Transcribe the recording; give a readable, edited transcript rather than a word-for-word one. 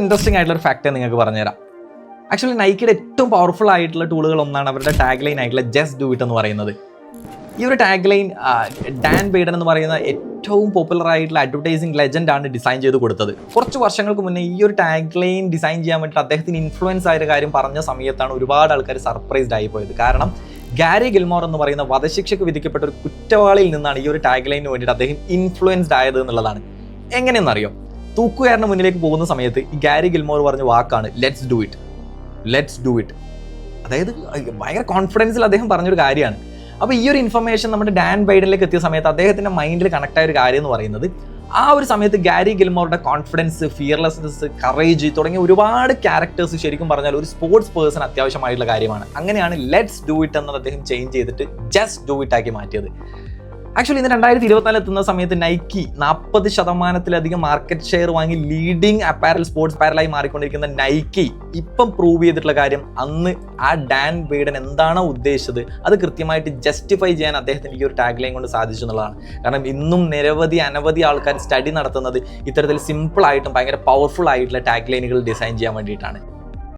Interesting ആയിട്ടുള്ള ഒരു fact നിങ്ങൾക്ക് പറഞ്ഞുതരാം. ആക്ച്വലി നൈക്കിയുടെ ഏറ്റവും പവർഫുൾ ആയിട്ടുള്ള ടൂളുകൾ ഒന്നാണ് അവരുടെ ടാഗ് ലൈൻ ആയിട്ടുള്ള ജസ്റ്റ് ഡു ഇറ്റ് എന്ന് പറയുന്നത്. ഈ ഒരു ടാഗ് ലൈൻ ഡാൻ ബെയ്ഡൻ എന്ന് പറയുന്ന ഏറ്റവും പോപ്പുലർ ആയിട്ടുള്ള അഡ്വർടൈസിങ് ലെജൻഡാണ് ഡിസൈൻ ചെയ്ത് കൊടുത്തത്. കുറച്ച് വർഷങ്ങൾക്ക് മുന്നേ ഈ ഒരു ടാഗ് ലൈൻ ഡിസൈൻ ചെയ്യാൻ വേണ്ടിയിട്ട് അദ്ദേഹത്തിന് ഇൻഫ്ലുവൻസ് ആയ കാര്യം പറഞ്ഞ സമയത്താണ് ഒരുപാട് ആൾക്കാർ സർപ്രൈസ്ഡ് ആയി പോയത്. കാരണം ഗാരി ഗിൽമോർ എന്ന് പറയുന്ന വധശിക്ഷയ്ക്ക് വിധിക്കപ്പെട്ട ഒരു കുറ്റവാളിയിൽ നിന്നാണ് ഈ ഒരു ടാഗ് ലൈനിന് വേണ്ടിയിട്ട് അദ്ദേഹം ഇൻഫ്ലുവൻസ്ഡ് ആയത് എന്നുള്ളതാണ്. എങ്ങനെയെന്നറിയോ? തൂക്കുകാരന് മുന്നിലേക്ക് പോകുന്ന സമയത്ത് ഈ ഗാരി ഗിൽമോർ പറഞ്ഞ വാക്കാണ് ലെറ്റ്സ് ഡു ഇറ്റ്. അതായത് ഭയങ്കര കോൺഫിഡൻസിൽ അദ്ദേഹം പറഞ്ഞൊരു കാര്യമാണ്. അപ്പോൾ ഈ ഒരു ഇൻഫർമേഷൻ നമ്മുടെ ഡാൻ ബൈഡനിലേക്ക് എത്തിയ സമയത്ത് അദ്ദേഹത്തിൻ്റെ മൈൻഡിൽ കണക്ട് ആയ ഒരു കാര്യം എന്ന് പറയുന്നത് ആ ഒരു സമയത്ത് ഗാരി ഗിൽമോറുടെ കോൺഫിഡൻസ്, ഫിയർലെസ്നെസ്, കറേജ് തുടങ്ങിയ ഒരുപാട് ക്യാരക്ടേഴ്സ് ശരിക്കും പറഞ്ഞാൽ ഒരു സ്പോർട്സ് പേഴ്സൺ അത്യാവശ്യമായിട്ടുള്ള കാര്യമാണ്. അങ്ങനെയാണ് ലെറ്റ്സ് ഡു ഇറ്റ് എന്നത് അദ്ദേഹം ചേഞ്ച് ചെയ്തിട്ട് ജസ്റ്റ് ഡു ഇറ്റ് ആക്കി മാറ്റിയത്. ആക്ച്വലി ഇന്ന് 2024 എത്തുന്ന സമയത്ത് നൈക്കി 40% മാർക്കറ്റ് ഷെയർ വാങ്ങി ലീഡിങ് സ്പോർട്സ് അപ്പാരലായി മാറിക്കൊണ്ടിരിക്കുന്ന നൈക്കി ഇപ്പം പ്രൂവ് ചെയ്തിട്ടുള്ള കാര്യം അന്ന് ആ ഡാൻ ബെയ്ഡൻ എന്താണോ ഉദ്ദേശിച്ചത് അത് കൃത്യമായിട്ട് ജസ്റ്റിഫൈ ചെയ്യാൻ അദ്ദേഹത്തിന് ഈ ഒരു ടാഗ് ലൈൻ കൊണ്ട് സാധിച്ചു എന്നുള്ളതാണ്. കാരണം ഇന്നും അനവധി ആൾക്കാർ സ്റ്റഡി നടത്തുന്നത് ഇത്തരത്തിൽ സിമ്പിൾ ആയിട്ടും ഭയങ്കര പവർഫുൾ ആയിട്ടുള്ള ടാഗ് ലൈനുകൾ ഡിസൈൻ ചെയ്യാൻ വേണ്ടിയിട്ടാണ്.